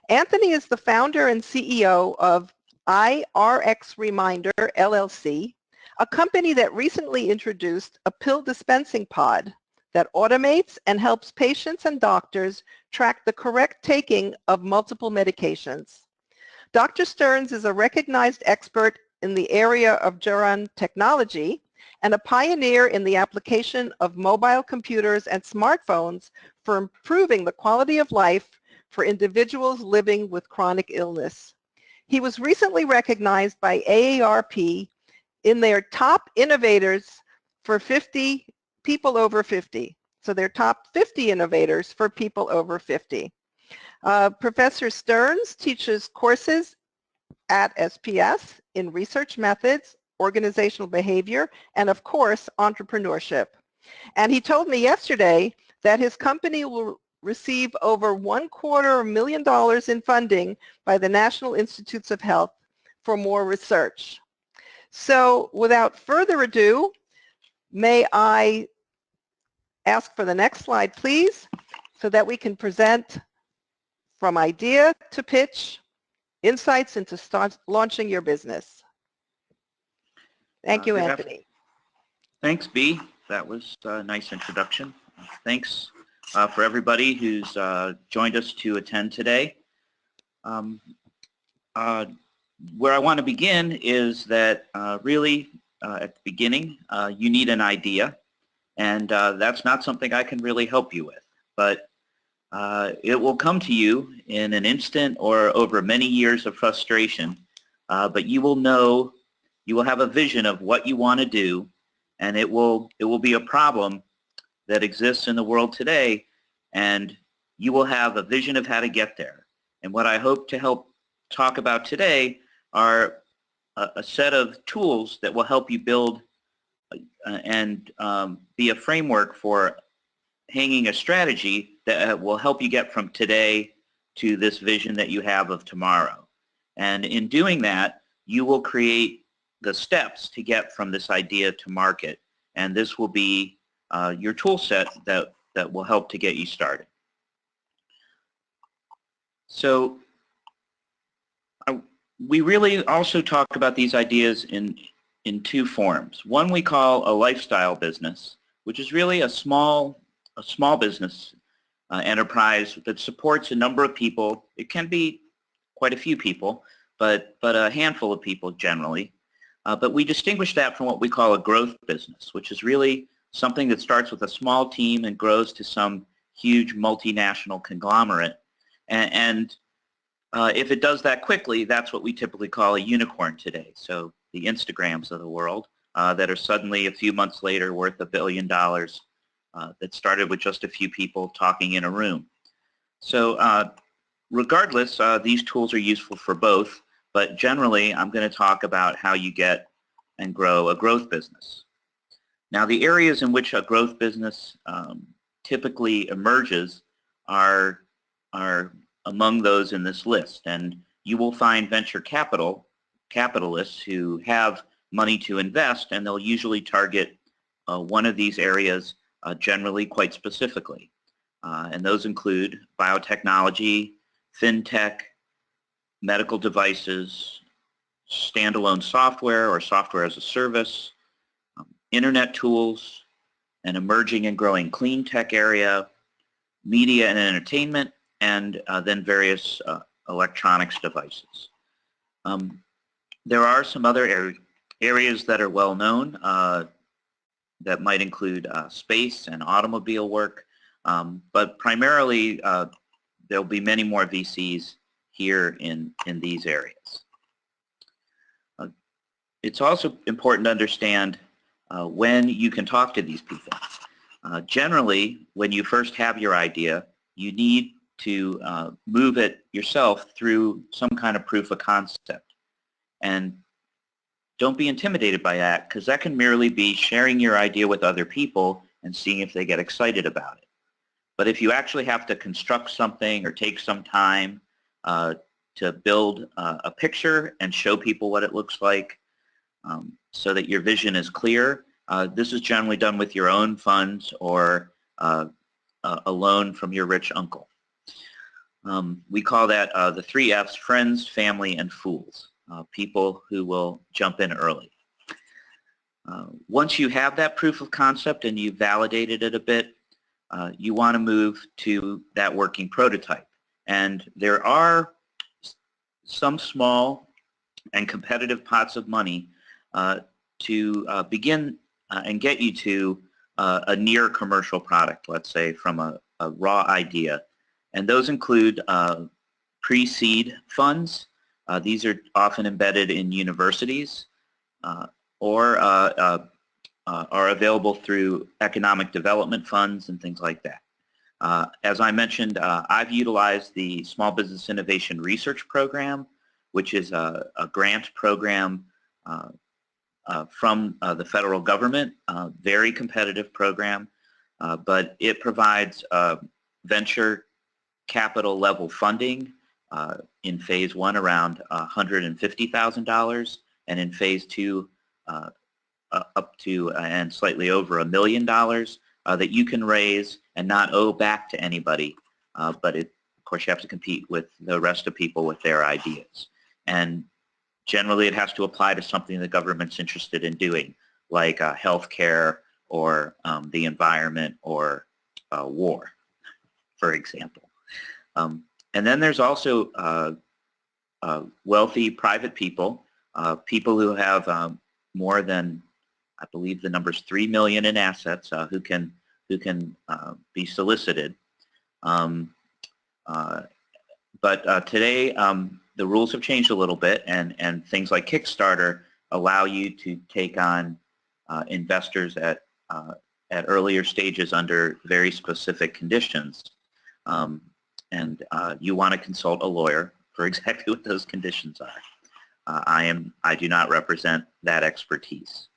Anthony is the founder and CEO of iRxReminder, LLC, a company that recently introduced a pill dispensing pod that automates and helps patients and doctors track the correct taking of multiple medications. Dr. Stearns is a recognized expert in the area of gerontechnology and a pioneer in the application of mobile computers and smartphones for improving the quality of life for individuals living with chronic illness. He was recently recognized by AARP in their top innovators for people over 50. So their top 50 innovators for people over 50. Professor Stearns teaches courses at SPS in research methods, organizational behavior, and of course, entrepreneurship. And he told me yesterday that his company will receive over $250,000 in funding by the National Institutes of Health for more research. So without further ado, may I ask for the next slide, please, so that we can present from idea to pitch, insights into launching your business. Thank you, Anthony. Thanks, Bea. That was a nice introduction. Thanks for everybody who's joined us to attend today. Where I want to begin is that really at the beginning you need an idea, and that's not something I can really help you with, but it will come to you in an instant or over many years of frustration, but you will know, you will have a vision of what you want to do, and it will be a problem that exists in the world today, and you will have a vision of how to get there. And what I hope to help talk about today are a set of tools that will help you build and be a framework for hanging a strategy that will help you get from today to this vision that you have of tomorrow. And in doing that, you will create the steps to get from this idea to market. And this will be your tool set that will help to get you started. So we really also talk about these ideas in two forms. One we call a lifestyle business, which is really a small business enterprise that supports a number of people. It can be quite a few people, but a handful of people generally. But we distinguish that from what we call a growth business, which is really something that starts with a small team and grows to some huge multinational conglomerate. And if it does that quickly, that's what we typically call a unicorn today. So the Instagrams of the world that are suddenly a few months later worth $1 billion that started with just a few people talking in a room. So regardless, these tools are useful for both, but generally I'm going to talk about how you get and grow a growth business. Now, the areas in which a growth business typically emerges are among those in this list, and you will find venture capitalists who have money to invest, and they'll usually target one of these areas generally quite specifically. And those include biotechnology, fintech, medical devices, standalone software or software as a service, internet tools, an emerging and growing clean tech area, media and entertainment, and then various electronics devices. There are some other areas that are well known that might include space and automobile work, but primarily there'll be many more VCs here in these areas. It's also important to understand when you can talk to these people. Generally, when you first have your idea, you need to move it yourself through some kind of proof of concept. And don't be intimidated by that, because that can merely be sharing your idea with other people and seeing if they get excited about it. But if you actually have to construct something or take some time to build a picture and show people what it looks like so that your vision is clear, this is generally done with your own funds or a loan from your rich uncle. We call that the 3 F's: friends, family, and fools, people who will jump in early. Once you have that proof of concept and you've validated it a bit, you want to move to that working prototype. And there are some small and competitive pots of money to begin and get you to a near commercial product, let's say, from a raw idea. And those include pre-seed funds. These are often embedded in universities or are available through economic development funds and things like that. As I mentioned, I've utilized the Small Business Innovation Research Program, which is a grant program from the federal government, very competitive program, but it provides venture capital level funding in phase 1 around $150,000, and in phase 2 up to and slightly over $1 million that you can raise and not owe back to anybody, but of course you have to compete with the rest of people with their ideas. And generally it has to apply to something the government's interested in doing, like healthcare or the environment or war, for example. And then there's also wealthy private people, people who have more than, I believe the number's 3 million in assets, who can be solicited. But today the rules have changed a little bit, and things like Kickstarter allow you to take on investors at earlier stages under very specific conditions. And you want to consult a lawyer for exactly what those conditions are. I do not represent that expertise.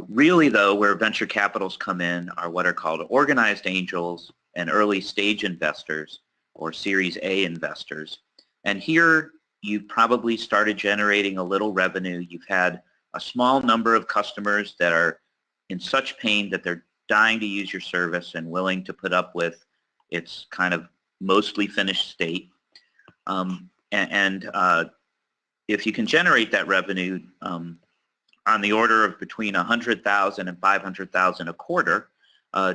Really though, where venture capitals come in are what are called organized angels and early stage investors, or Series A investors. And here you've probably started generating a little revenue. You've had a small number of customers that are in such pain that they're dying to use your service and willing to put up with its kind of mostly finished state. If you can generate that revenue on the order of between $100,000 and $500,000 a quarter,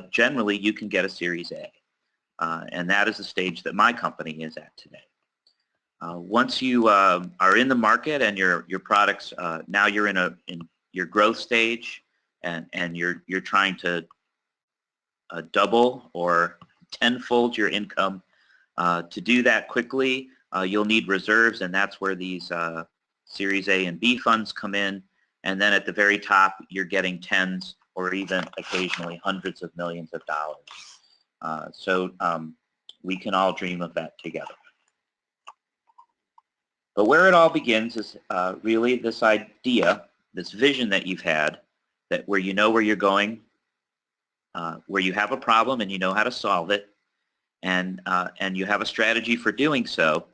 generally you can get a Series A. And that is the stage that my company is at today. Once you are in the market and your products, now you're in your growth stage, and you're trying to double or tenfold your income. To do that quickly, you'll need reserves, and that's where these Series A and B funds come in. And then at the very top, you're getting tens or even occasionally hundreds of millions of dollars. So we can all dream of that together. But where it all begins is really this idea, this vision that you've had, that where you know where you're going, where you have a problem and you know how to solve it, and you have a strategy for doing so.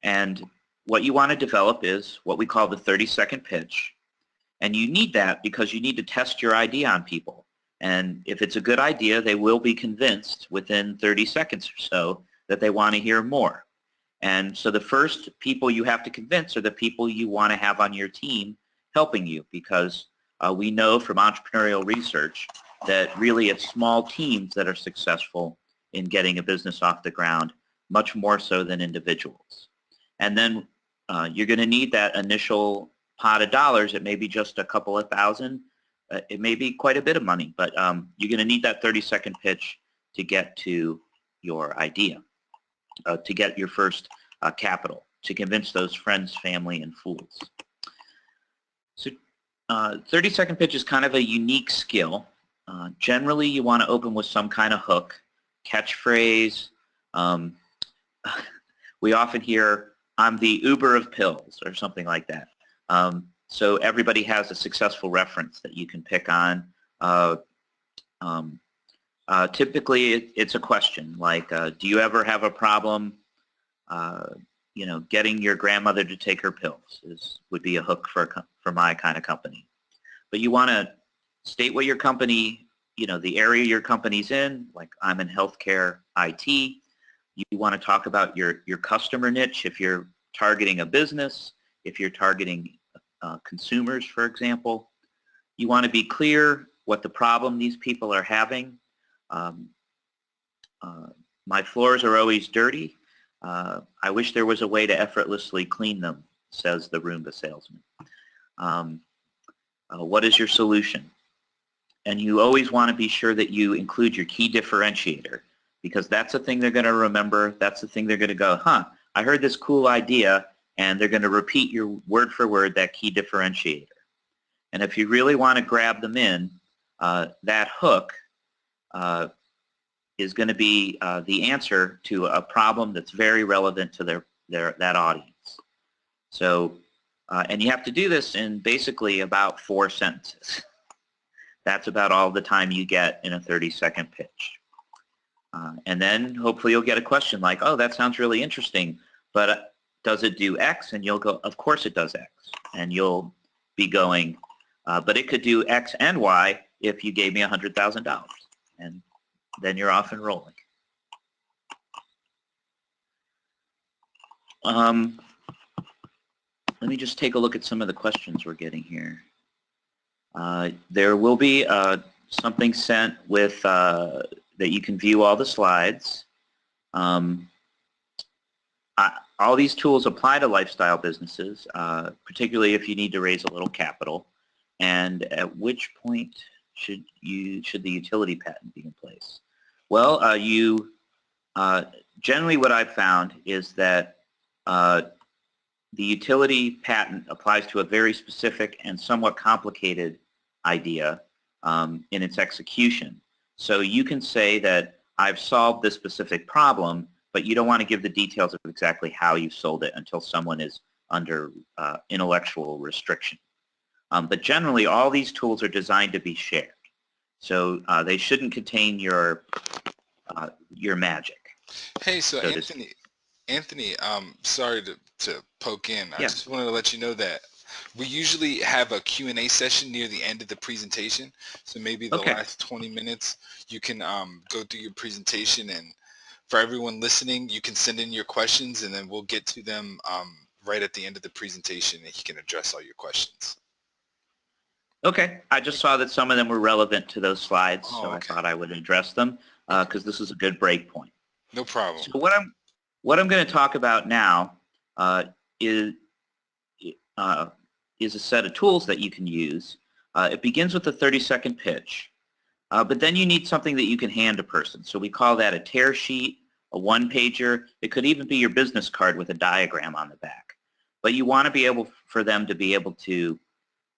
And what you want to develop is what we call the 30-second pitch. And you need that because you need to test your idea on people. And if it's a good idea, they will be convinced within 30 seconds or so that they want to hear more. And so the first people you have to convince are the people you want to have on your team helping you, because we know from entrepreneurial research that really it's small teams that are successful in getting a business off the ground, much more so than individuals. And then you're going to need that initial pot of dollars. It may be just a couple of thousand. It may be quite a bit of money, but you're going to need that 30-second pitch to get to your idea, to get your first capital, to convince those friends, family, and fools. So 30-second pitch is kind of a unique skill. Generally, you want to open with some kind of hook, catchphrase. We often hear, "I'm the Uber of pills," or something like that. So everybody has a successful reference that you can pick on. Typically, it's a question like, do you ever have a problem, getting your grandmother to take her pills? Would be a hook for my kind of company. But you want to state what your company, the area your company's in. Like, I'm in healthcare IT. You want to talk about your customer niche if you're targeting a business, if you're targeting consumers, for example. You want to be clear what the problem these people are having. My floors are always dirty. I wish there was a way to effortlessly clean them, says the Roomba salesman. What is your solution? And you always want to be sure that you include your key differentiator, because that's the thing they're going to remember. That's the thing they're going to go, huh, I heard this cool idea, and they're going to repeat your word for word that key differentiator. And if you really want to grab them in, that hook is going to be the answer to a problem that's very relevant to that audience. So, and you have to do this in basically about 4 sentences. That's about all the time you get in a 30-second pitch. And then hopefully you'll get a question like, oh, that sounds really interesting, but does it do X? And you'll go, of course it does X. And you'll be going, but it could do X and Y if you gave me $100,000. And then you're off and rolling. Let me just take a look at some of the questions we're getting here. There will be something sent with that you can view all the slides. All these tools apply to lifestyle businesses, particularly if you need to raise a little capital. And at which point should the utility patent be in place? Well, generally what I've found is that the utility patent applies to a very specific and somewhat complicated idea in its execution. So you can say that I've solved this specific problem, but you don't want to give the details of exactly how you sold it until someone is under intellectual restriction. But generally, all these tools are designed to be shared. So they shouldn't contain your magic. Hey, so Anthony, sorry to poke in. I just wanted to let you know that we usually have a Q&A session near the end of the presentation. So maybe the last 20 minutes, you can go through your presentation, and for everyone listening, you can send in your questions, and then we'll get to them right at the end of the presentation, and he can address all your questions. Okay. I just saw that some of them were relevant to those slides, so I thought I would address them because this is a good break point. No problem. So what I'm going to talk about now is a set of tools that you can use. It begins with a 30-second pitch, but then you need something that you can hand a person. So we call that a tear sheet, a one-pager. It could even be your business card with a diagram on the back. But you want to be able for them to be able to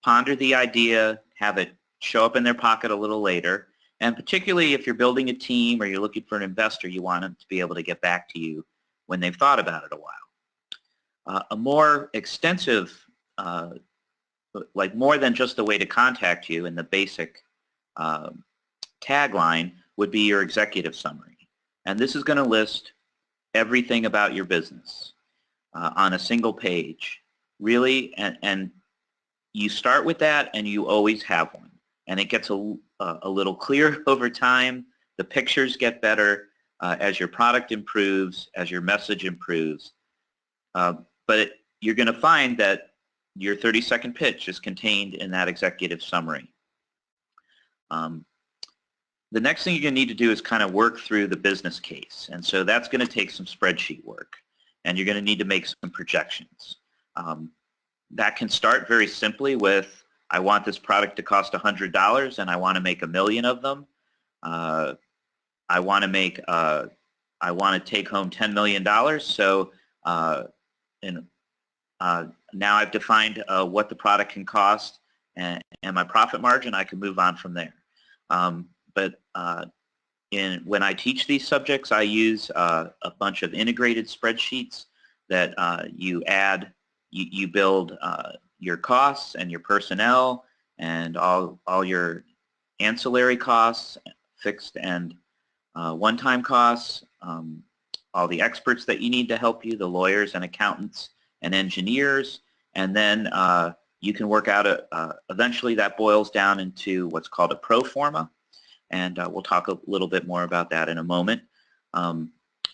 ponder the idea, have it show up in their pocket a little later, and particularly if you're building a team or you're looking for an investor, you want them to be able to get back to you when they've thought about it a while. A more extensive, like more than just a way to contact you in the basic tagline would be your executive summary. And this is going to list everything about your business on a single page, really, and you start with that and you always have one. And it gets a little clearer over time. The pictures get better as your product improves, as your message improves. But you're going to find that your 30-second pitch is contained in that executive summary. The next thing you're going to need to do is kind of work through the business case. And so that's going to take some spreadsheet work. And you're going to need to make some projections. That can start very simply with, I want this product to cost $100 and I want to make 1 million of them. I want to take home $10 million. So now I've defined what the product can cost and my profit margin. I can move on from there. But when I teach these subjects, I use a bunch of integrated spreadsheets that you build your costs and your personnel and all your ancillary costs, fixed and one-time costs, all the experts that you need to help you, the lawyers and accountants and engineers, and then you can work out eventually that boils down into what's called a pro forma, and we'll talk a little bit more about that in a moment.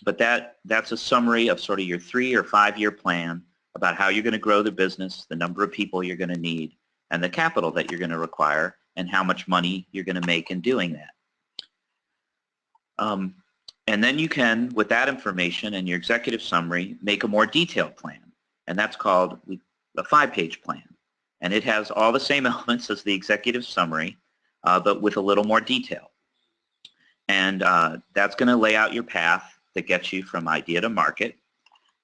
but that's a summary of sort of your 3 or 5 year plan about how you're going to grow the business, the number of people you're going to need, and the capital that you're going to require, and how much money you're going to make in doing that. And then you can, with that information and your executive summary, make a more detailed plan. And that's called a 5-page plan. And it has all the same elements as the executive summary, but with a little more detail. And that's going to lay out your path that gets you from idea to market.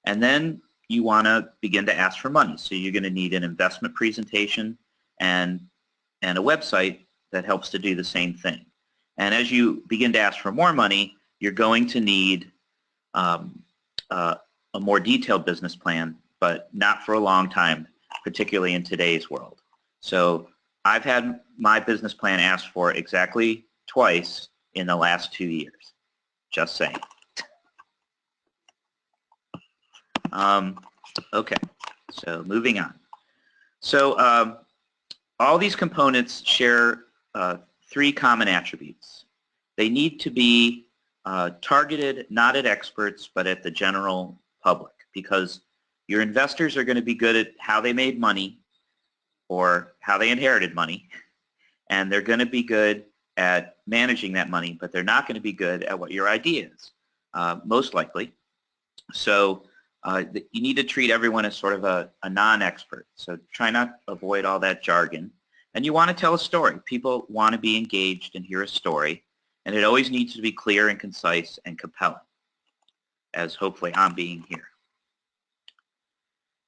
And then you want to begin to ask for money. So you're going to need an investment presentation and a website that helps to do the same thing. And as you begin to ask for more money, you're going to need a more detailed business plan, but not for a long time, particularly in today's world. So I've had my business plan asked for exactly twice in the last 2 years. Just saying. Okay, so moving on. So all these components share 3 common attributes. They need to be targeted not at experts but at the general public, because your investors are going to be good at how they made money or how they inherited money, and they're going to be good at managing that money, but they're not going to be good at what your idea is, most likely. So you need to treat everyone as sort of a non-expert. So try not to avoid all that jargon. And you want to tell a story. People want to be engaged and hear a story, and it always needs to be clear and concise and compelling, as hopefully I'm being here.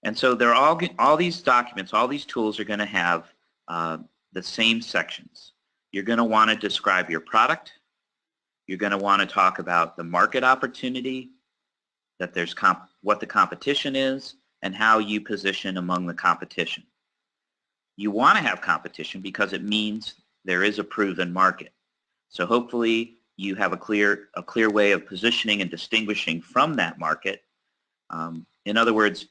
And so they're all these documents, all these tools are going to have the same sections. You're going to want to describe your product. You're going to want to talk about the market opportunity, that there's what the competition is, and how you position among the competition. You want to have competition because it means there is a proven market. So hopefully you have a clear way of positioning and distinguishing from that market. In other words,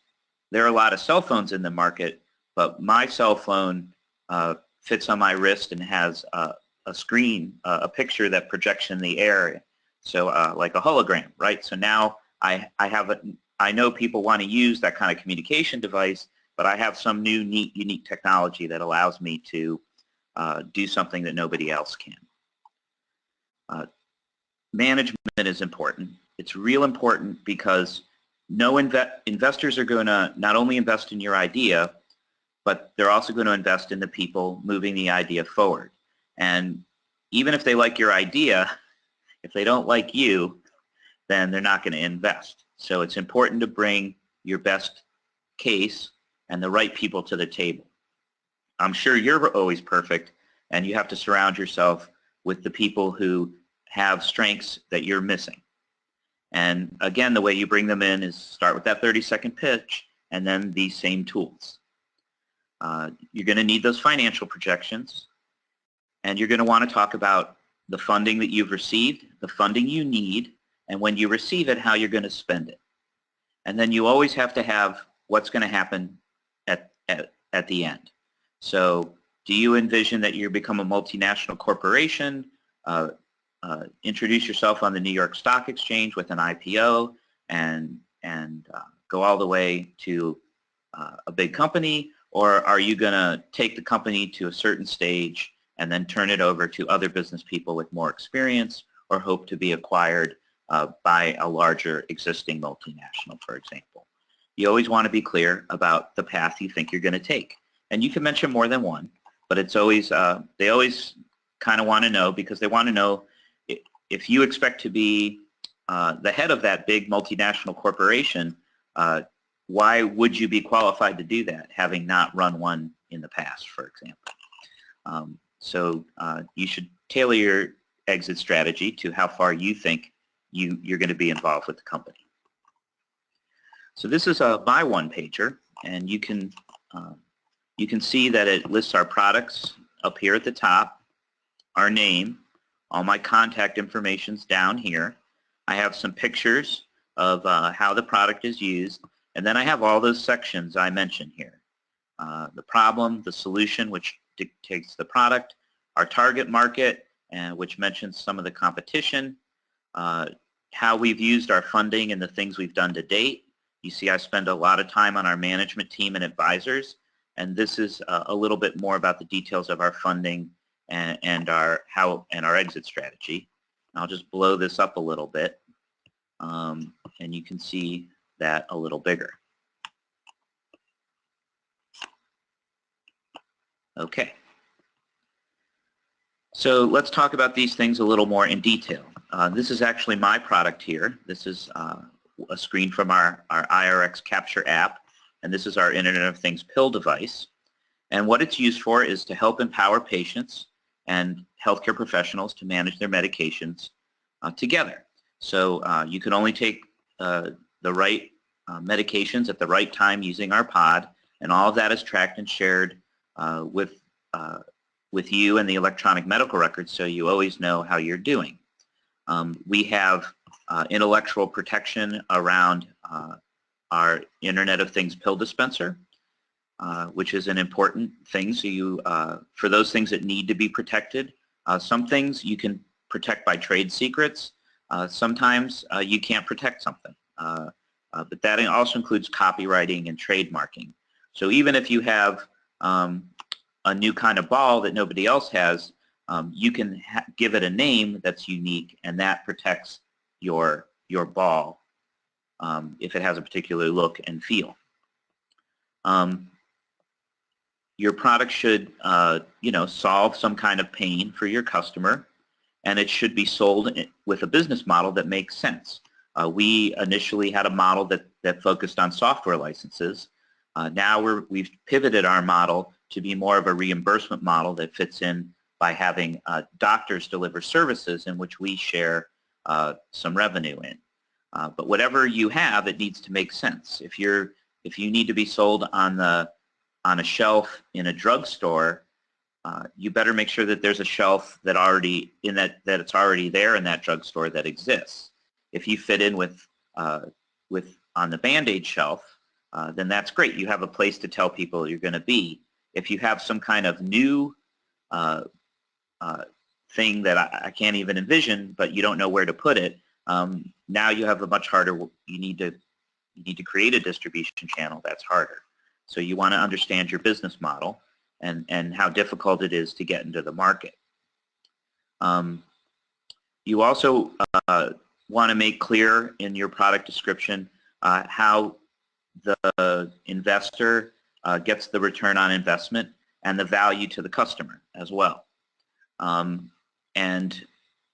there are a lot of cell phones in the market, but my cell phone fits on my wrist and has a screen, a picture that projects in the air, so like a hologram, right? So now I know people want to use that kind of communication device, but I have some new, neat, unique technology that allows me to do something that nobody else can. Management is important. It's real important because investors are going to not only invest in your idea, but they're also going to invest in the people moving the idea forward. And even if they like your idea, if they don't like you, then they're not going to invest. So it's important to bring your best case and the right people to the table. I'm sure you're always perfect, and you have to surround yourself with the people who have strengths that you're missing. And again, the way you bring them in is start with that 30-second pitch and then these same tools. You're going to need those financial projections, and you're going to want to talk about the funding that you've received, the funding you need, and when you receive it, how you're going to spend it. And then you always have to have what's going to happen at the end. So do you envision that you become a multinational corporation, introduce yourself on the New York Stock Exchange with an IPO, and go all the way to a big company? Or are you going to take the company to a certain stage and then turn it over to other business people with more experience, or hope to be acquired by a larger existing multinational, for example? You always want to be clear about the path you think you're going to take. And you can mention more than one, but it's always, they always kind of want to know, because they want to know if you expect to be the head of that big multinational corporation, why would you be qualified to do that, having not run one in the past, for example? So you should tailor your exit strategy to how far you think you're going to be involved with the company. So this is my one-pager, and you can see that it lists our products up here at the top, our name, all my contact information's down here. I have some pictures of how the product is used, and then I have all those sections I mentioned here. The problem, the solution, which dictates the product, our target market, which mentions some of the competition, how we've used our funding and the things we've done to date. You see I spend a lot of time on our management team and advisors, and this is a little bit more about the details of our funding and our exit strategy. I'll just blow this up a little bit, and you can see that a little bigger. Okay. So let's talk about these things a little more in detail. This is actually my product here. This is a screen from our iRx Capture app, and this is our Internet of Things pill device. And what it's used for is to help empower patients and healthcare professionals to manage their medications together. So you can only take the right medications at the right time using our pod, and all of that is tracked and shared with you and the electronic medical records, so you always know how you're doing. We have intellectual protection around our Internet of Things pill dispenser, which is an important thing. So you, for those things that need to be protected, some things you can protect by trade secrets. Sometimes you can't protect something, but that also includes copywriting and trademarking. So even if you have a new kind of ball that nobody else has, you can give it a name that's unique, and that protects your ball if it has a particular look and feel. Your product should solve some kind of pain for your customer, and it should be sold with a business model that makes sense. We initially had a model that focused on software licenses. Now we've pivoted our model to be more of a reimbursement model that fits in by having doctors deliver services in which we share some revenue in. But whatever you have, it needs to make sense. If you need to be sold on a shelf in a drugstore, you better make sure that there's a shelf that it's already there in that drugstore that exists. If you fit in with on the Band-Aid shelf, then that's great. You have a place to tell people you're going to be. If you have some kind of new thing that I can't even envision, but you don't know where to put it, now you have a much harder. You need to create a distribution channel. That's harder. So you want to understand your business model and how difficult it is to get into the market. You also want to make clear in your product description how the investor gets the return on investment and the value to the customer as well. And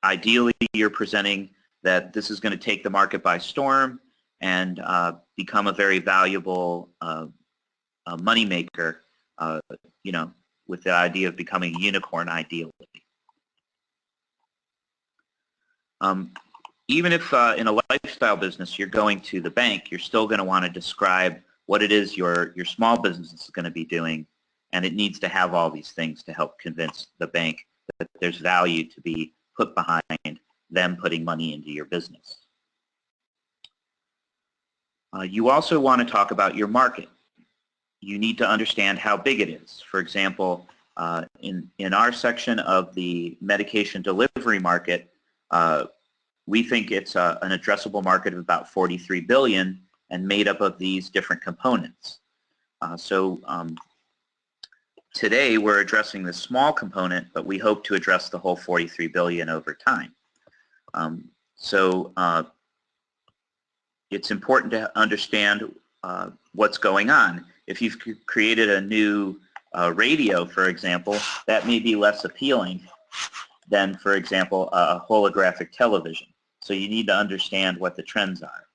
ideally, you're presenting that this is going to take the market by storm and become a very valuable moneymaker, with the idea of becoming a unicorn ideally. Even if in a lifestyle business you're going to the bank, you're still going to want to describe what it is your small business is going to be doing, and it needs to have all these things to help convince the bank that there's value to be put behind them putting money into your business. You also want to talk about your market. You need to understand how big it is. For example, in our section of the medication delivery market, we think it's an addressable market of about $43 billion and made up of these different components. Today we're addressing the small component, but we hope to address the whole $43 billion over time. It's important to understand what's going on. If you've created a new radio, for example, that may be less appealing than, for example, a holographic television. So you need to understand what the trends are.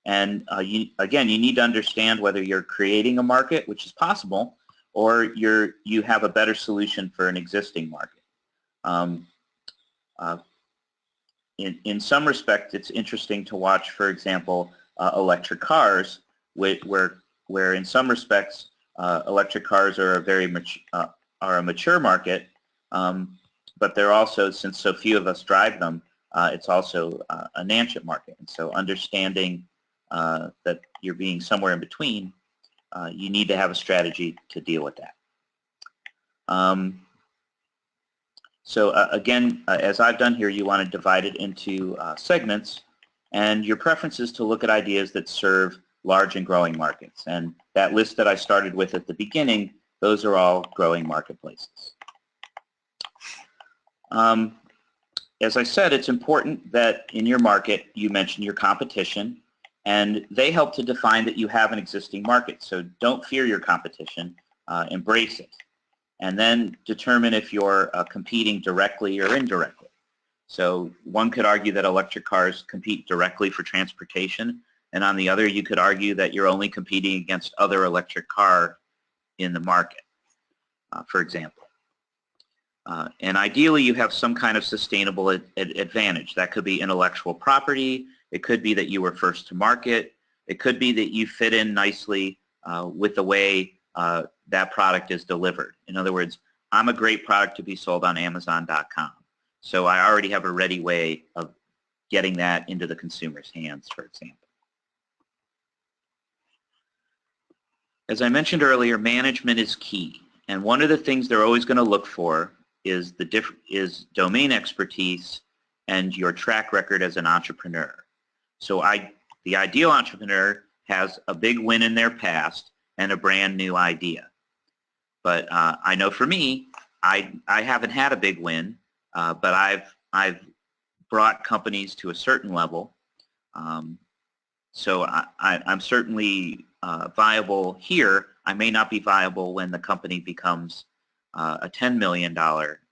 And you need to understand whether you're creating a market, which is possible, or you have a better solution for an existing market. In some respects, it's interesting to watch, for example, electric cars, where in some respects electric cars are a mature market, but they're also, since so few of us drive them, it's also a nascent market. And so understanding that you're being somewhere in between, you need to have a strategy to deal with that. Again, as I've done here, you want to divide it into segments and your preference is to look at ideas that serve large and growing markets. And that list that I started with at the beginning, those are all growing marketplaces. As I said, it's important that in your market you mention your competition, and they help to define that you have an existing market. So don't fear your competition, embrace it. And then determine if you're competing directly or indirectly. So one could argue that electric cars compete directly for transportation, and on the other you could argue that you're only competing against other electric car in the market, for example. And ideally you have some kind of sustainable advantage. That could be intellectual property, it could be that you were first to market, it could be that you fit in nicely with the way that product is delivered. In other words, I'm a great product to be sold on Amazon.com. So I already have a ready way of getting that into the consumer's hands, for example. As I mentioned earlier, management is key. And one of the things they're always going to look for is domain expertise and your track record as an entrepreneur. So the ideal entrepreneur has a big win in their past and a brand new idea. But I know for me, I haven't had a big win, but I've brought companies to a certain level. So I'm certainly viable here. I may not be viable when the company becomes a $10 million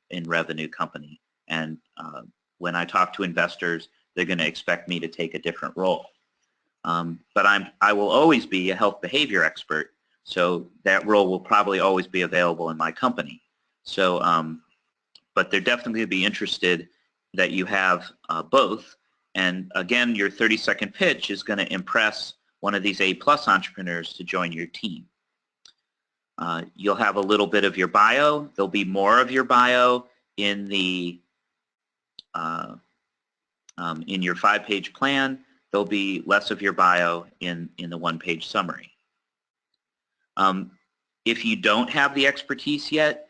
in revenue company. And when I talk to investors, they're going to expect me to take a different role. But I will always be a health behavior expert. So that role will probably always be available in my company. So, but they're definitely going to be interested that you have both. And again, your 30-second pitch is going to impress one of these A-plus entrepreneurs to join your team. You'll have a little bit of your bio. There'll be more of your bio in the in your 5-page plan. There'll be less of your bio in the 1-page summary. If you don't have the expertise yet,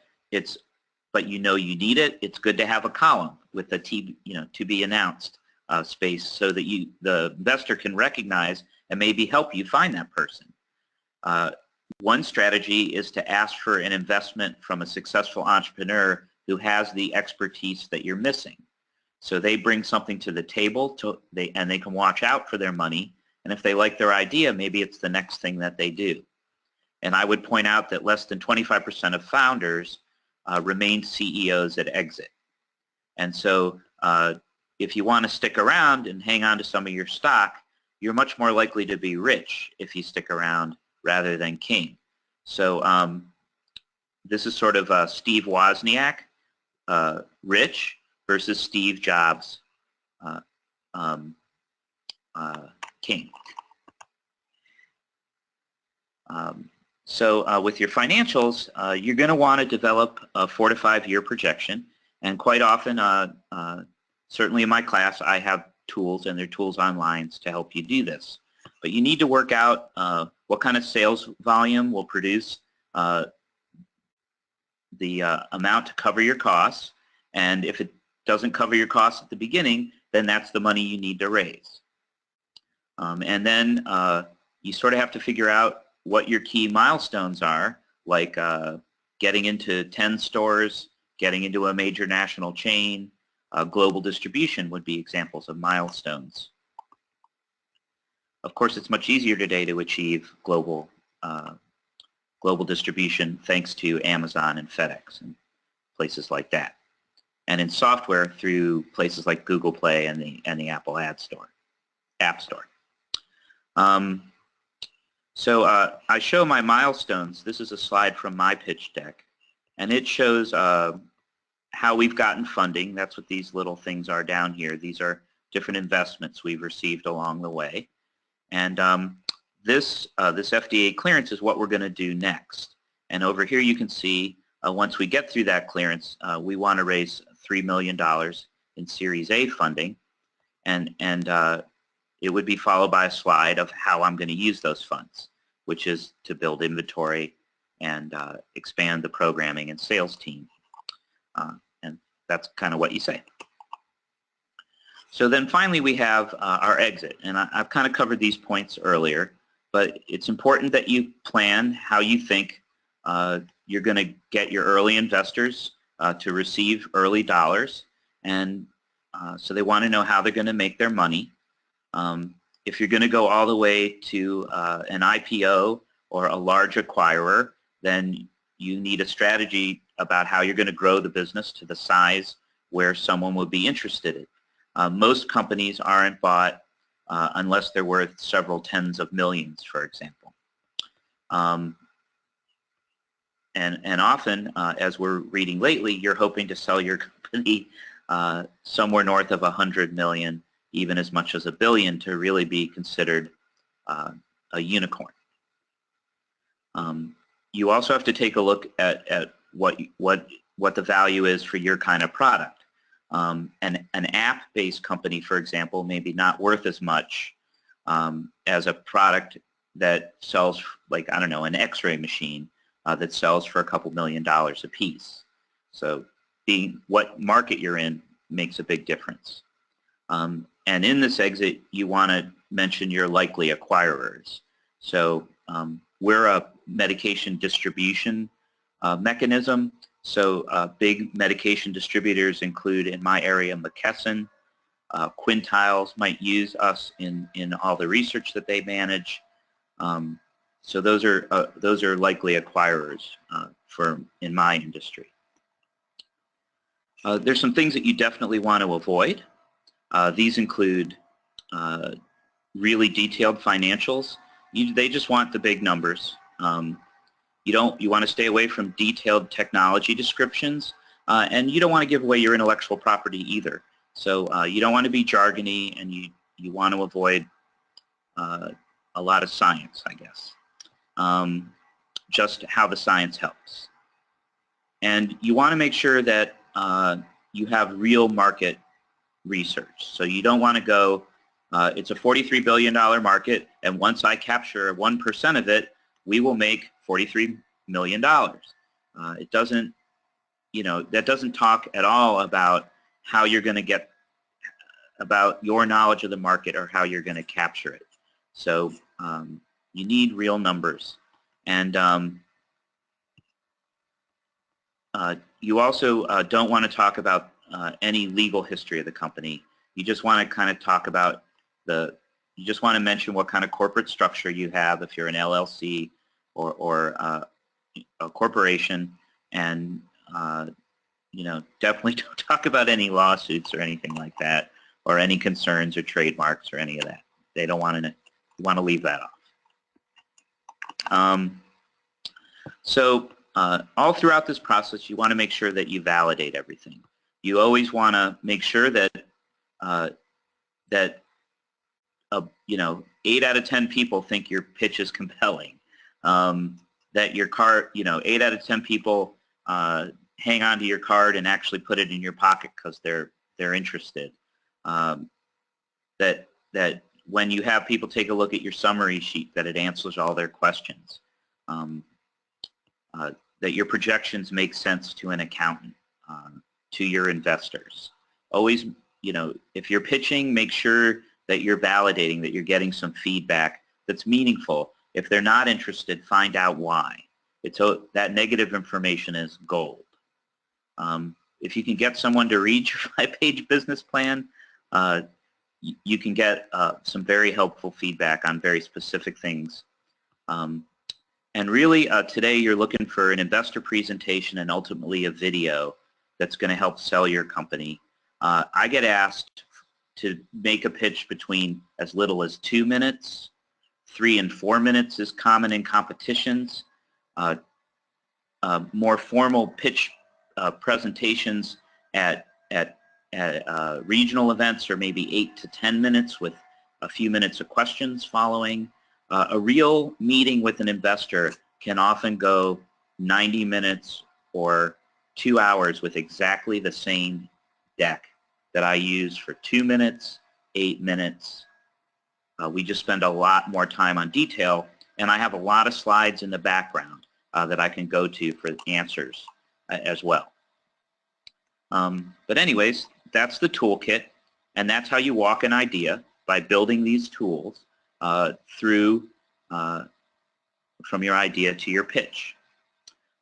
but you know you need it, it's good to have a column with the to be announced space so that the investor can recognize and maybe help you find that person. One strategy is to ask for an investment from a successful entrepreneur who has the expertise that you're missing. So they bring something to the table and they can watch out for their money, and if they like their idea, maybe it's the next thing that they do. And I would point out that less than 25% of founders remain CEOs at exit. And so if you want to stick around and hang on to some of your stock, you're much more likely to be rich if you stick around rather than king. So this is sort of Steve Wozniak, rich, versus Steve Jobs, king. So with your financials, you're going to want to develop a 4 to 5 year projection. And quite often, certainly in my class, I have tools, and there are tools online to help you do this. But you need to work out what kind of sales volume will produce the amount to cover your costs. And if it doesn't cover your costs at the beginning, then that's the money you need to raise. And then you sort of have to figure out what your key milestones are, like getting into 10 stores, getting into a major national chain, global distribution would be examples of milestones. Of course, it's much easier today to achieve global distribution thanks to Amazon and FedEx and places like that. And in software through places like Google Play and the Apple App Store. So I show my milestones. This is a slide from my pitch deck, and it shows how we've gotten funding. That's what these little things are down here. These are different investments we've received along the way. And this FDA clearance is what we're going to do next. And over here you can see once we get through that clearance, we want to raise $3 million in Series A funding. And it would be followed by a slide of how I'm going to use those funds, which is to build inventory and expand the programming and sales team. And that's kind of what you say. So then finally we have our exit, and I've kind of covered these points earlier, but it's important that you plan how you think you're going to get your early investors to receive early dollars, and so they want to know how they're going to make their money. If you're going to go all the way to an IPO or a large acquirer, then you need a strategy about how you're going to grow the business to the size where someone would be interested in. Most companies aren't bought unless they're worth several tens of millions, for example. And often, as we're reading lately, you're hoping to sell your company somewhere north of 100 million, even as much as $1 billion, to really be considered a unicorn. You also have to take a look at what the value is for your kind of product. An app-based company, for example, may be not worth as much as a product that sells, like, I don't know, an X-ray machine that sells for a couple $1 million a piece. So being what market you're in makes a big difference. And in this exit, you want to mention your likely acquirers. So we're a medication distribution mechanism. So big medication distributors include, in my area, McKesson. Quintiles might use us in all the research that they manage. So those are likely acquirers in my industry. There's some things that you definitely want to avoid. These include really detailed financials. They just want the big numbers. You want to stay away from detailed technology descriptions, and you don't want to give away your intellectual property either. So you don't want to be jargony, and you want to avoid a lot of science, I guess. Just how the science helps. And you want to make sure that you have real market research. So you don't want to go, it's a $43 billion market, and once I capture 1% of it, we will make $43 million. It doesn't, that doesn't talk at all about how you're going to get, about your knowledge of the market or how you're going to capture it. So you need real numbers. And you also don't want to talk about any legal history of the company. You just want to kind of talk about you just want to mention what kind of corporate structure you have if you're an LLC or a corporation, and definitely don't talk about any lawsuits or anything like that, or any concerns or trademarks or any of that. They don't want to. You want to leave that off. So all throughout this process, you want to make sure that you validate everything. You always want to make sure that 8 out of 10 people think your pitch is compelling. That your card, 8 out of 10 people hang on to your card and actually put it in your pocket because they're interested. That when you have people take a look at your summary sheet, that it answers all their questions. That your projections make sense to an accountant, to your investors. Always, if you're pitching, make sure that you're validating, that you're getting some feedback that's meaningful. If they're not interested, find out why. That negative information is gold. If you can get someone to read your 5-page business plan, you can get some very helpful feedback on very specific things. And really, today you're looking for an investor presentation and ultimately a video that's going to help sell your company. I get asked to make a pitch between as little as 2 minutes. 3 and 4 minutes is common in competitions. More formal pitch presentations at regional events are maybe 8 to 10 minutes with a few minutes of questions following. A real meeting with an investor can often go 90 minutes or 2 hours with exactly the same deck that I use for 2 minutes, 8 minutes. We just spend a lot more time on detail, and I have a lot of slides in the background that I can go to for answers as well. But anyways, that's the toolkit. And that's how you walk an idea, by building these tools through from your idea to your pitch.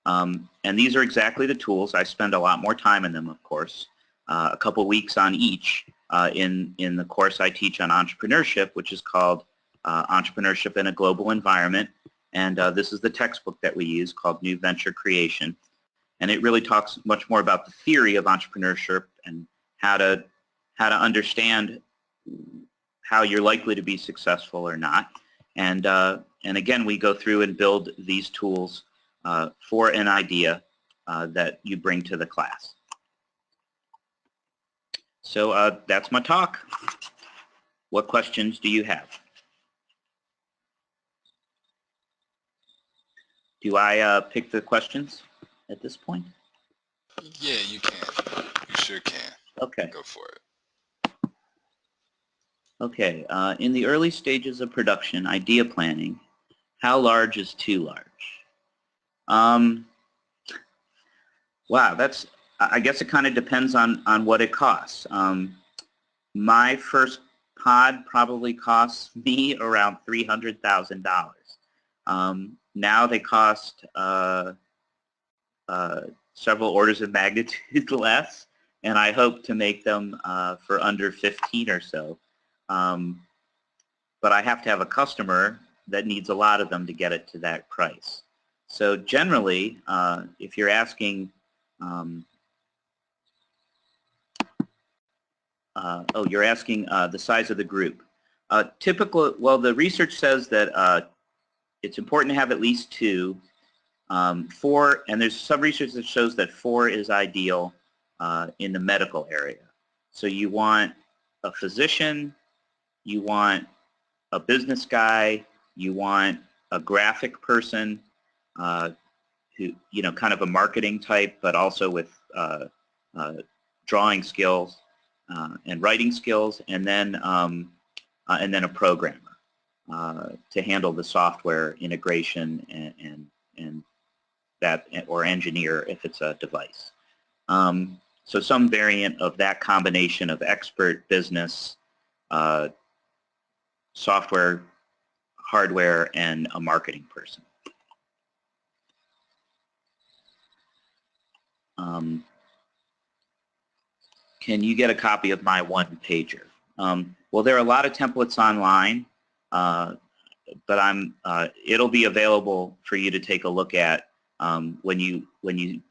And these are exactly the tools. I spend a lot more time in them, of course, a couple weeks on each in the course I teach on entrepreneurship, which is called Entrepreneurship in a Global Environment. And this is the textbook that we use, called New Venture Creation. And it really talks much more about the theory of entrepreneurship and how to understand how you're likely to be successful or not. And again, we go through and build these tools for an idea that you bring to the class. So that's my talk. What questions do you have? Do I pick the questions at this point? Yeah, you can. You sure can. Okay. Go for it. Okay. In the early stages of production, idea planning, how large is too large? Wow, I guess it kind of depends on what it costs. My first pod probably cost me around $300,000. Now they cost several orders of magnitude less, and I hope to make them for under 15 or so. But I have to have a customer that needs a lot of them to get it to that price. So generally, if you're asking, you're asking the size of the group. Well, the research says that it's important to have at least 2. 4, and there's some research that shows that 4 is ideal in the medical area. So you want a physician, you want a business guy, you want a graphic person who, kind of a marketing type, but also with drawing skills and writing skills, and then a programmer to handle the software integration and that, or engineer if it's a device. So some variant of that combination of expert, business, software, hardware, and a marketing person. Can you get a copy of my one-pager? Well, there are a lot of templates online, but it'll be available for you to take a look at when you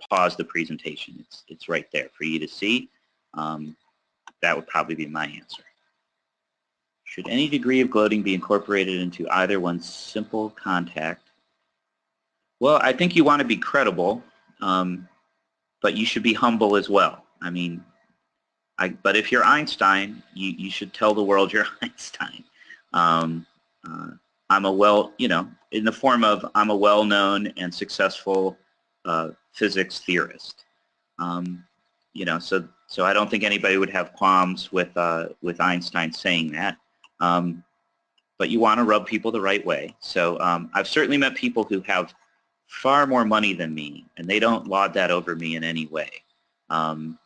pause the presentation. It's right there for you to see. That would probably be my answer. Should any degree of gloating be incorporated into either one's simple contact? Well, I think you want to be credible, but you should be humble as well. I mean, but if you're Einstein, you should tell the world you're Einstein. I'm in the form of I'm a well-known and successful physics theorist. So I don't think anybody would have qualms with Einstein saying that. But you want to rub people the right way. So I've certainly met people who have far more money than me, and they don't laud that over me in any way. But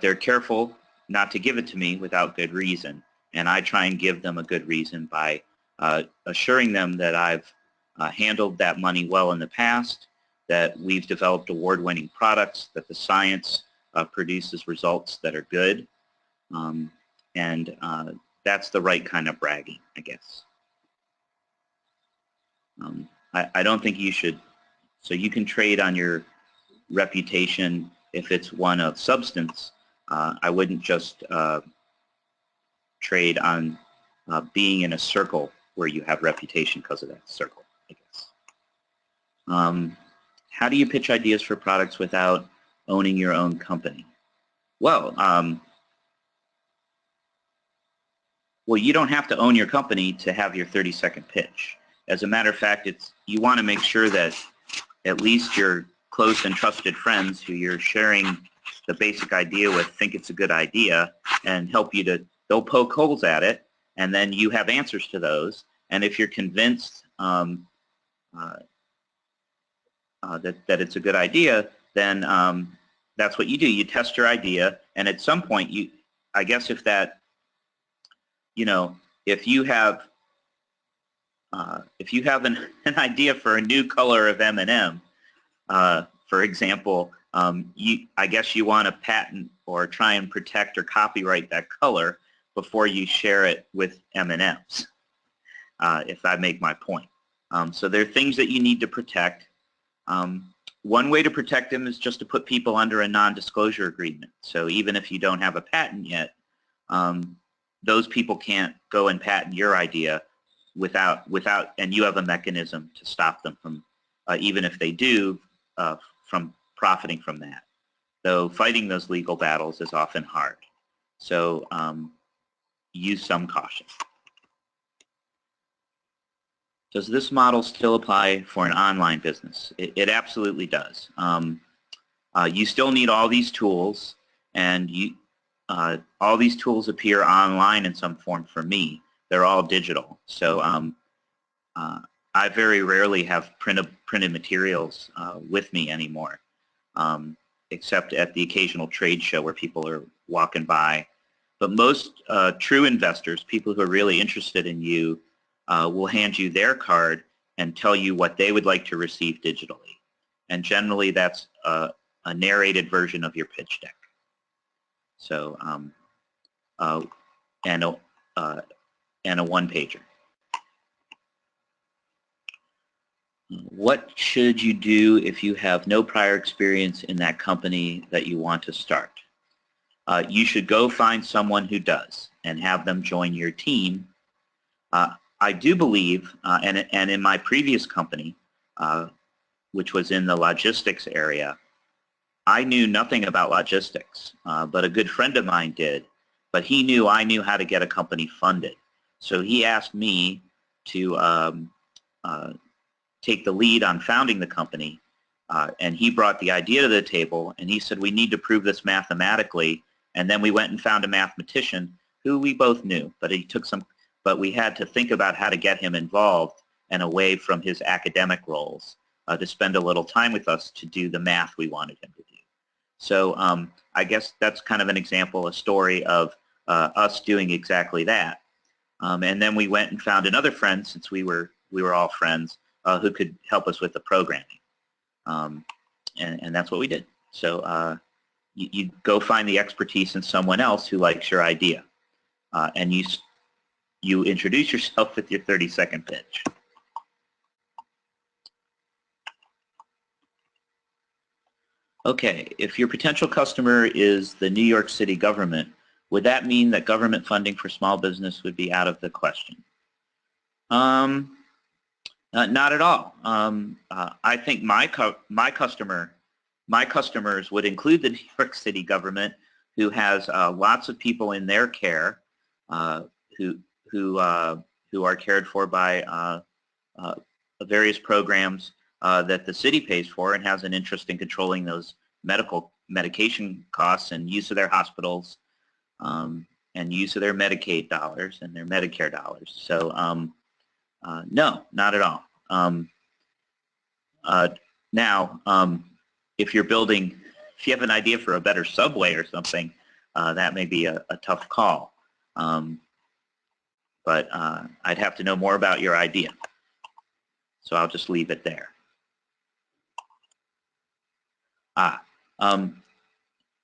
they're careful not to give it to me without good reason, and I try and give them a good reason by assuring them that I've handled that money well in the past, that we've developed award-winning products, that the science produces results that are good, and that's the right kind of bragging, I guess. I don't think you should. So you can trade on your reputation if it's one of substance. I wouldn't just trade on being in a circle where you have reputation because of that circle, I guess. How do you pitch ideas for products without owning your own company? Well, you don't have to own your company to have your 30-second pitch. As a matter of fact, you want to make sure that at least your close and trusted friends who you're sharing the basic idea with think it's a good idea and help you they'll poke holes at it, and then you have answers to those. And if you're convinced that it's a good idea, then that's what you do. You test your idea, and at some point, I guess if that, if you have an idea for a new color of M&M, for example, I guess you want to patent or try and protect or copyright that color before you share it with M&Ms, if I make my point. So there are things that you need to protect. One way to protect them is just to put people under a non-disclosure agreement. So even if you don't have a patent yet, those people can't go and patent your idea and you have a mechanism to stop them from, even if they do, from profiting from that. Though fighting those legal battles is often hard. So use some caution. Does this model still apply for an online business? It absolutely does. You still need all these tools, and all these tools appear online in some form for me. They're all digital. So I very rarely have printed materials with me anymore, except at the occasional trade show where people are walking by. But most true investors, people who are really interested in you, will hand you their card and tell you what they would like to receive digitally. And generally that's a narrated version of your pitch deck. So, and a one-pager. What should you do if you have no prior experience in that company that you want to start? You should go find someone who does and have them join your team. I do believe, and in my previous company, which was in the logistics area, I knew nothing about logistics, but a good friend of mine did. But he knew I knew how to get a company funded. So he asked me to take the lead on founding the company, and he brought the idea to the table, and he said, we need to prove this mathematically. And then we went and found a mathematician who we both knew, but we had to think about how to get him involved and away from his academic roles to spend a little time with us to do the math we wanted him to do. So I guess that's kind of an example, a story of us doing exactly that. And then we went and found another friend, since we were all friends, who could help us with the programming. And that's what we did. So you go find the expertise in someone else who likes your idea. And you introduce yourself with your 30-second pitch. Okay, if your potential customer is the New York City government, would that mean that government funding for small business would be out of the question? Not at all. I think my customers would include the New York City government, who has lots of people in their care who are cared for by various programs that the city pays for, and has an interest in controlling those medication costs and use of their hospitals, and use of their Medicaid dollars and their Medicare dollars. So no, not at all. Now, if you have an idea for a better subway or something, that may be a tough call. But I'd have to know more about your idea. So I'll just leave it there.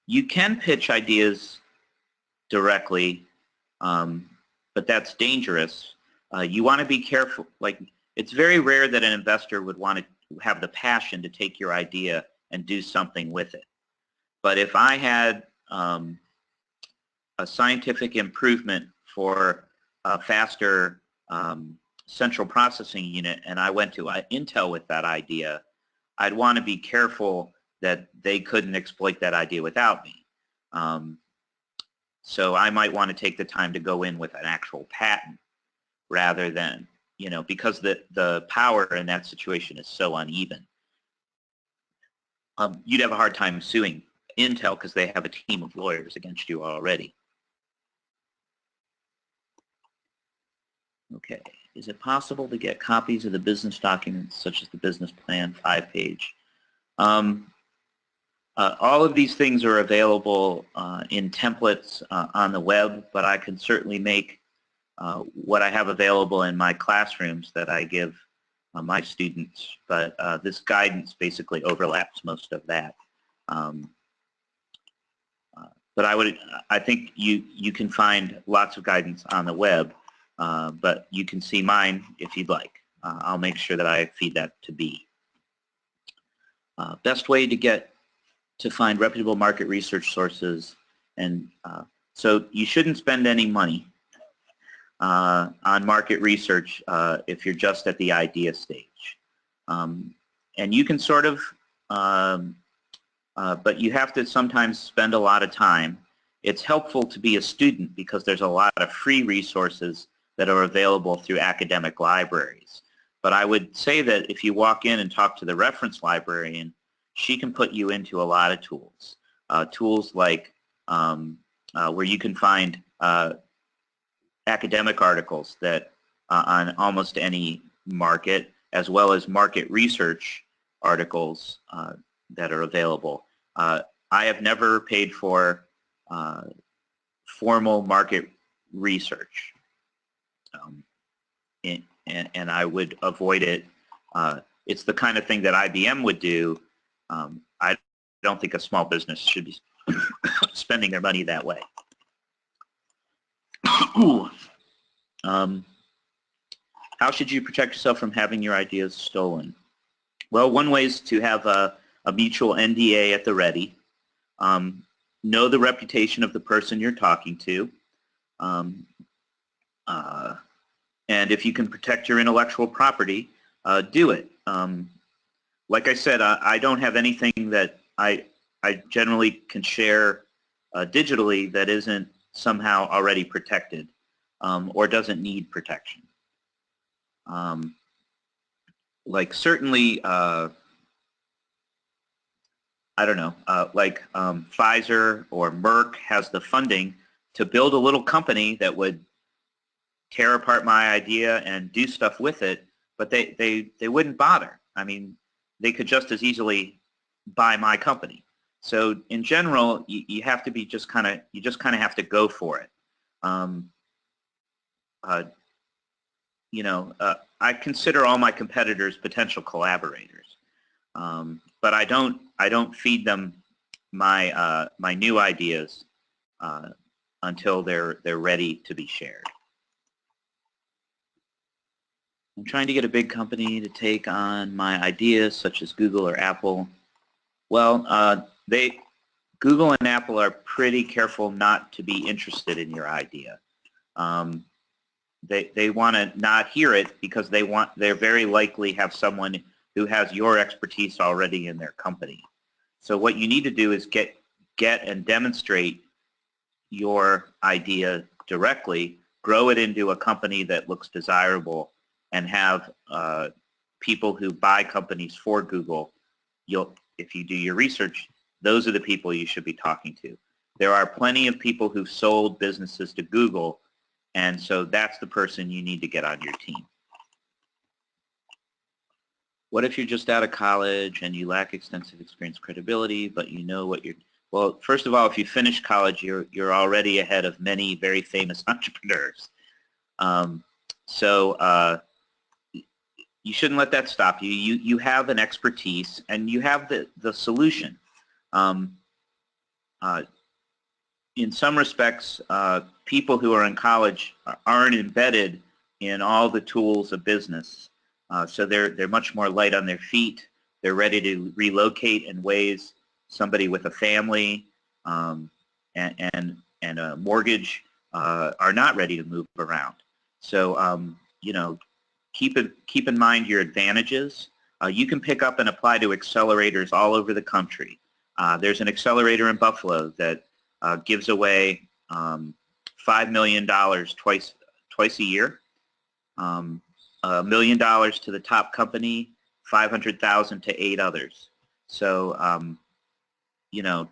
You can pitch ideas directly, but that's dangerous. You want to be careful. Like, it's very rare that an investor would want to have the passion to take your idea and do something with it. But if I had a scientific improvement for a faster central processing unit, and I went to Intel with that idea, I'd want to be careful that they couldn't exploit that idea without me. So I might want to take the time to go in with an actual patent rather than, because the power in that situation is so uneven. You'd have a hard time suing Intel because they have a team of lawyers against you already. Okay, is it possible to get copies of the business documents, such as the business plan, 5-page? All of these things are available in templates on the web, but I can certainly make what I have available in my classrooms that I give my students. But this guidance basically overlaps most of that. But I think you can find lots of guidance on the web, but you can see mine if you'd like. I'll make sure that I feed that to B. Best way to find reputable market research sources, and so you shouldn't spend any money on market research if you're just at the idea stage. And you can sort of, but you have to sometimes spend a lot of time. It's helpful to be a student because there's a lot of free resources that are available through academic libraries. But I would say that if you walk in and talk to the reference librarian, she can put you into a lot of tools. Tools like where you can find academic articles that on almost any market, as well as market research articles that are available. I have never paid for formal market research, and I would avoid it. It's the kind of thing that IBM would do. I don't think a small business should be spending their money that way. How should you protect yourself from having your ideas stolen? Well, one way is to have a mutual NDA at the ready. Know the reputation of the person you're talking to. And if you can protect your intellectual property, do it. Like I said, I don't have anything that I generally can share digitally that isn't somehow already protected or doesn't need protection. Like certainly, I don't know, like Pfizer or Merck has the funding to build a little company that would tear apart my idea and do stuff with it, but they wouldn't bother. I mean, they could just as easily buy my company. So in general, you have to be just kind of have to go for it. You know, I consider all my competitors potential collaborators, but I don't feed them my my new ideas until they're ready to be shared. I'm trying to get a big company to take on my ideas, such as Google or Apple. Well, Google and Apple are pretty careful not to be interested in your idea. They want to not hear it because they're very likely have someone who has your expertise already in their company. So what you need to do is get and demonstrate your idea directly, grow it into a company that looks desirable, and have people who buy companies for Google. If you do your research, those are the people you should be talking to. There are plenty of people who've sold businesses to Google, and so that's the person you need to get on your team. What if you're just out of college and you lack extensive experience, credibility, but you know what you're... Well, first of all, if you finish college, you're already ahead of many very famous entrepreneurs. You shouldn't let that stop you. You have an expertise and you have the solution. In some respects, people who are in college aren't embedded in all the tools of business. So they're much more light on their feet. They're ready to relocate in ways somebody with a family and a mortgage are not ready to move around. So you know, keep in mind your advantages. You can pick up and apply to accelerators all over the country. There's an accelerator in Buffalo that gives away $5 million twice a year. $1 million to the top company, $500,000 to 8 others. So, you know,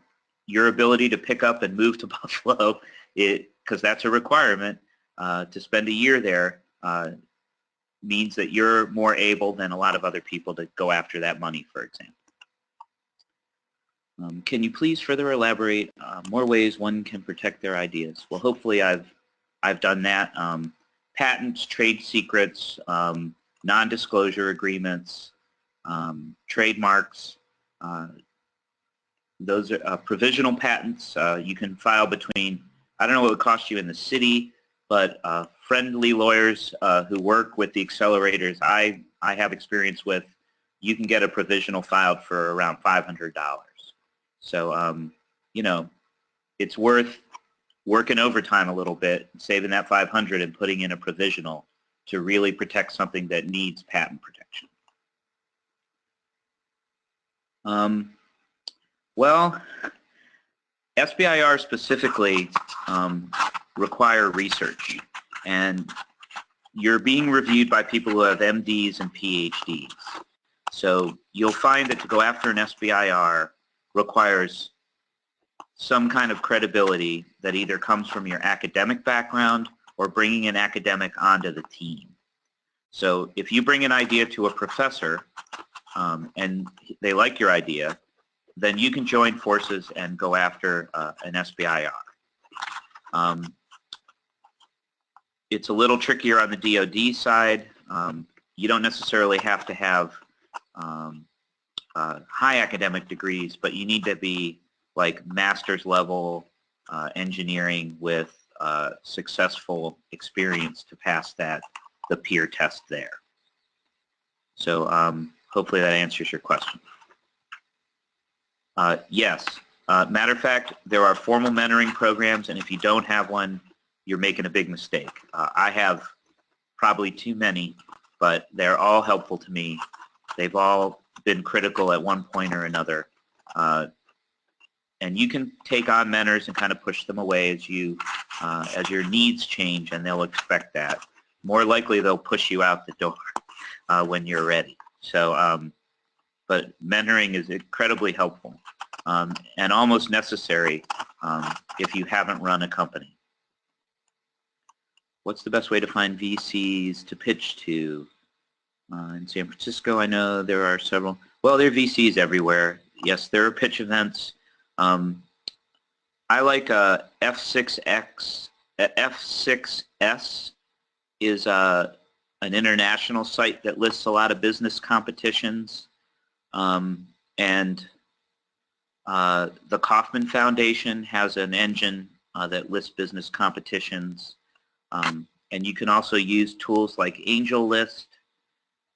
your ability to pick up and move to Buffalo, because that's a requirement, to spend a year there means that you're more able than a lot of other people to go after that money, for example. Can you please further elaborate more ways one can protect their ideas? Well, hopefully I've done that. Patents, trade secrets, non-disclosure agreements, trademarks. Those are provisional patents. You can file between, I don't know what it would cost you in the city, but friendly lawyers who work with the accelerators I have experience with, you can get a provisional filed for around $500. So, you know, it's worth working overtime a little bit, saving that $500 and putting in a provisional to really protect something that needs patent protection. Well, SBIR specifically require research, and you're being reviewed by people who have MDs and PhDs. So you'll find that to go after an SBIR requires some kind of credibility that either comes from your academic background or bringing an academic onto the team. So if you bring an idea to a professor and they like your idea, then you can join forces and go after an SBIR. It's a little trickier on the DoD side. You don't necessarily have to have high academic degrees, but you need to be like master's level engineering with successful experience to pass the peer test there. So hopefully that answers your question. Yes. Matter of fact, there are formal mentoring programs, and if you don't have one, you're making a big mistake. I have probably too many, but they're all helpful to me. They've all been critical at one point or another. And you can take on mentors and kind of push them away as your needs change, and they'll expect that. More likely, they'll push you out the door when you're ready. So, but mentoring is incredibly helpful and almost necessary if you haven't run a company. What's the best way to find VCs to pitch to? In San Francisco, I know there are several. Well, there are VCs everywhere. Yes, there are pitch events. I like F6X. F6S is an international site that lists a lot of business competitions, and the Kauffman Foundation has an engine that lists business competitions, and you can also use tools like AngelList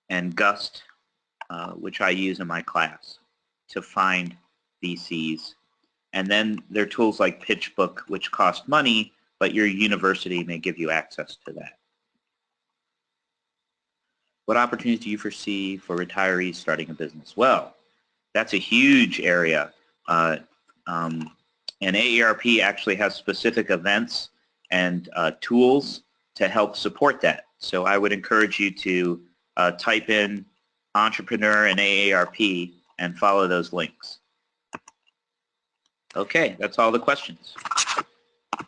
and Gust, which I use in my class, to find VCs. And then there are tools like PitchBook, which cost money, but your university may give you access to that. What opportunities do you foresee for retirees starting a business? Well, that's a huge area. And AARP actually has specific events and tools to help support that. So I would encourage you to type in entrepreneur and AARP and follow those links. Okay, that's all the questions.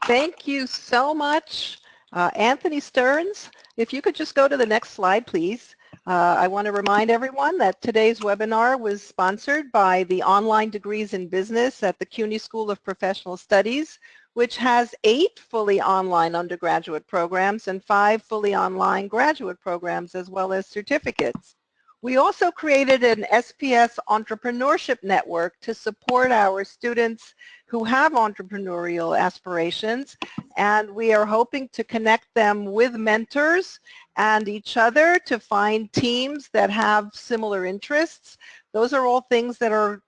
Thank you so much, Anthony Stearns. If you could just go to the next slide, please. I want to remind everyone that today's webinar was sponsored by the Online Degrees in Business at the CUNY School of Professional Studies, which has 8 fully online undergraduate programs and 5 fully online graduate programs, as well as certificates. We also created an SPS Entrepreneurship Network to support our students who have entrepreneurial aspirations, and we are hoping to connect them with mentors and each other to find teams that have similar interests. Those are all things that are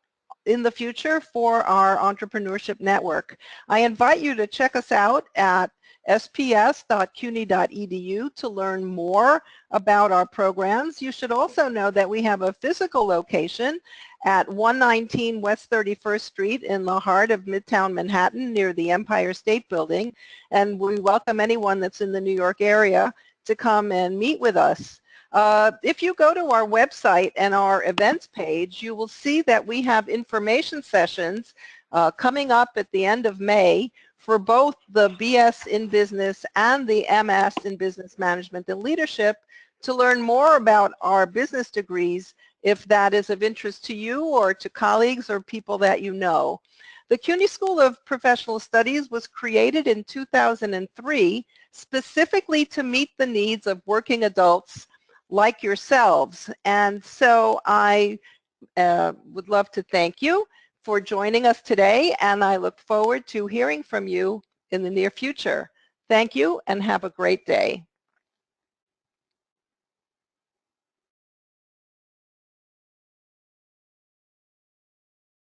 in the future for our entrepreneurship network. I invite you to check us out at sps.cuny.edu to learn more about our programs. You should also know that we have a physical location at 119 West 31st Street in the heart of Midtown Manhattan near the Empire State Building, and we welcome anyone that's in the New York area to come and meet with us. If you go to our website and our events page, you will see that we have information sessions coming up at the end of May for both the BS in Business and the MS in Business Management and Leadership to learn more about our business degrees if that is of interest to you or to colleagues or people that you know. The CUNY School of Professional Studies was created in 2003 specifically to meet the needs of working adults like yourselves. And so I would love to thank you for joining us today, and I look forward to hearing from you in the near future. Thank you and have a great day.